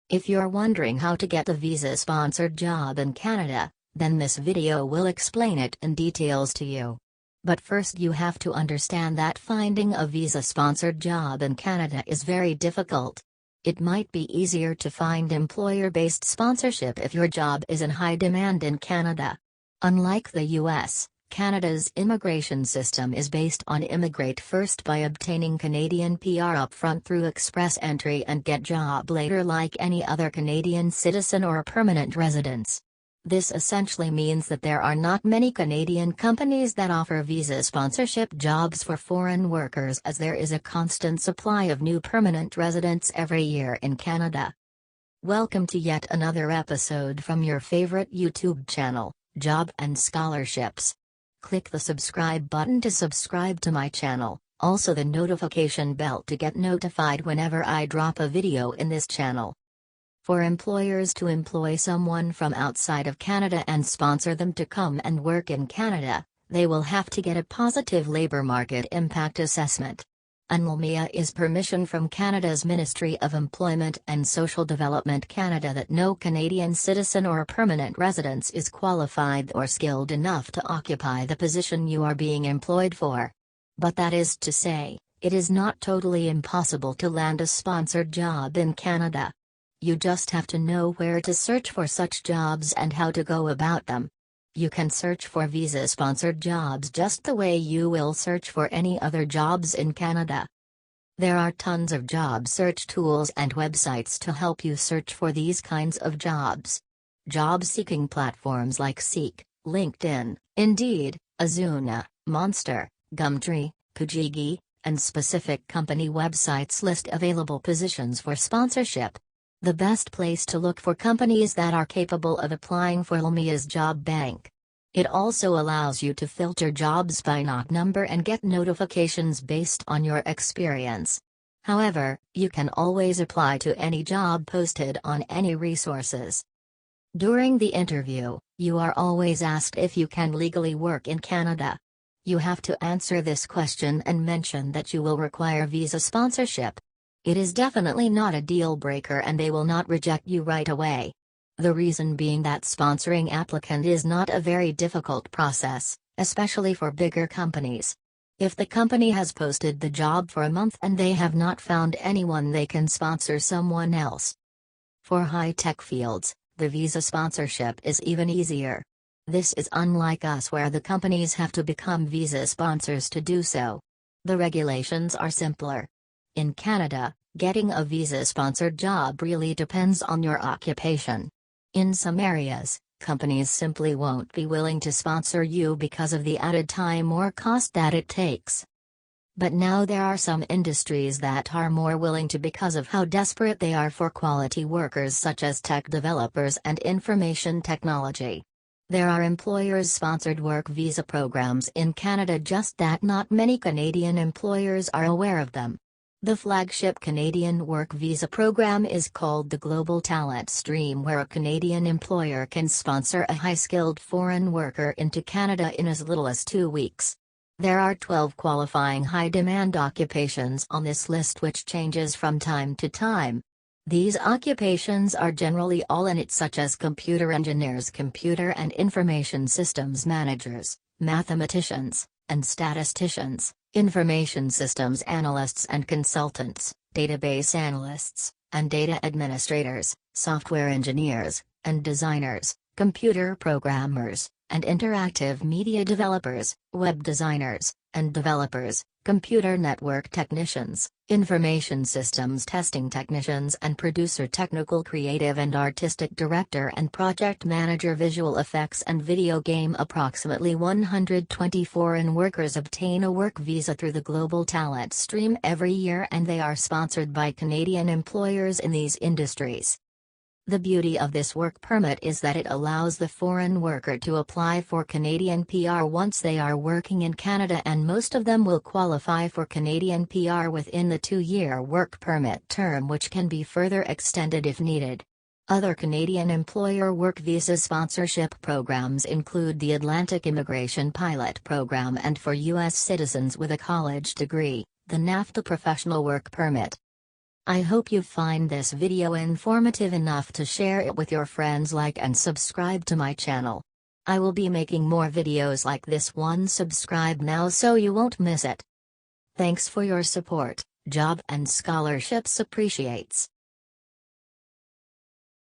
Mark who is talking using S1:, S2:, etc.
S1: If you're wondering how to get a visa-sponsored job in Canada, then this video will explain it in details to you. But first you have to understand that finding a visa-sponsored job in Canada is very difficult. It might be easier to find employer-based sponsorship if your job is in high demand in Canada. Unlike the US, Canada's immigration system is based on immigrate first by obtaining Canadian PR upfront through express entry and get job later like any other Canadian citizen or permanent residents. This essentially means that there are not many Canadian companies that offer visa sponsorship jobs for foreign workers, as there is a constant supply of new permanent residents every year in Canada. Welcome to yet another episode from your favorite YouTube channel, Job and Scholarships. Click the subscribe button to subscribe to my channel, also the notification bell to get notified whenever I drop a video in this channel. For employers to employ someone from outside of Canada and sponsor them to come and work in Canada, they will have to get a positive labour market impact assessment. UNLMIA is permission from Canada's Ministry of Employment and Social Development Canada that no Canadian citizen or permanent resident is qualified or skilled enough to occupy the position you are being employed for. But that is to say, it is not totally impossible to land a sponsored job in Canada. You just have to know where to search for such jobs and how to go about them. You can search for visa-sponsored jobs just the way you will search for any other jobs in Canada. There are tons of job search tools and websites to help you search for these kinds of jobs. Job-seeking platforms like Seek, LinkedIn, Indeed, Azuna, Monster, Gumtree, Kijiji, and specific company websites list available positions for sponsorship. The best place to look for companies that are capable of applying for UNLMIA's job bank. It also allows you to filter jobs by knock number and get notifications based on your experience. However, you can always apply to any job posted on any resources. During the interview, you are always asked if you can legally work in Canada. You have to answer this question and mention that you will require visa sponsorship. It is definitely not a deal breaker and they will not reject you right away. The reason being that sponsoring applicant is not a very difficult process, especially for bigger companies. If the company has posted the job for a month and they have not found anyone, they can sponsor someone else. For high-tech fields, the visa sponsorship is even easier. This is unlike us where the companies have to become visa sponsors to do so. The regulations are simpler. In Canada, getting a visa-sponsored job really depends on your occupation. In some areas, companies simply won't be willing to sponsor you because of the added time or cost that it takes. But now there are some industries that are more willing to because of how desperate they are for quality workers such as tech developers and information technology. There are employers-sponsored work visa programs in Canada, just that not many Canadian employers are aware of them. The flagship Canadian work visa program is called the Global Talent Stream, where a Canadian employer can sponsor a high-skilled foreign worker into Canada in as little as 2 weeks. There are 12 qualifying high-demand occupations on this list, which changes from time to time. These occupations are generally all in it, such as computer engineers, computer and information systems managers, mathematicians, and statisticians, information systems analysts and consultants, database analysts, and data administrators, software engineers, and designers, computer programmers, and interactive media developers, web designers, and developers, computer network technicians, information systems testing technicians, and producer, technical creative and artistic director, and project manager, visual effects and video game. Approximately 120 foreign workers obtain a work visa through the Global Talent Stream every year, and they are sponsored by Canadian employers in these industries. The beauty of this work permit is that it allows the foreign worker to apply for Canadian PR once they are working in Canada, and most of them will qualify for Canadian PR within the 2-year work permit term, which can be further extended if needed. Other Canadian employer work visa sponsorship programs include the Atlantic Immigration Pilot Program, and for U.S. citizens with a college degree, the NAFTA Professional Work Permit. I hope you find this video informative enough to share it with your friends. Like and subscribe to my channel. I will be making more videos like this one. Subscribe now so you won't miss it. Thanks for your support. Job and Scholarships appreciates.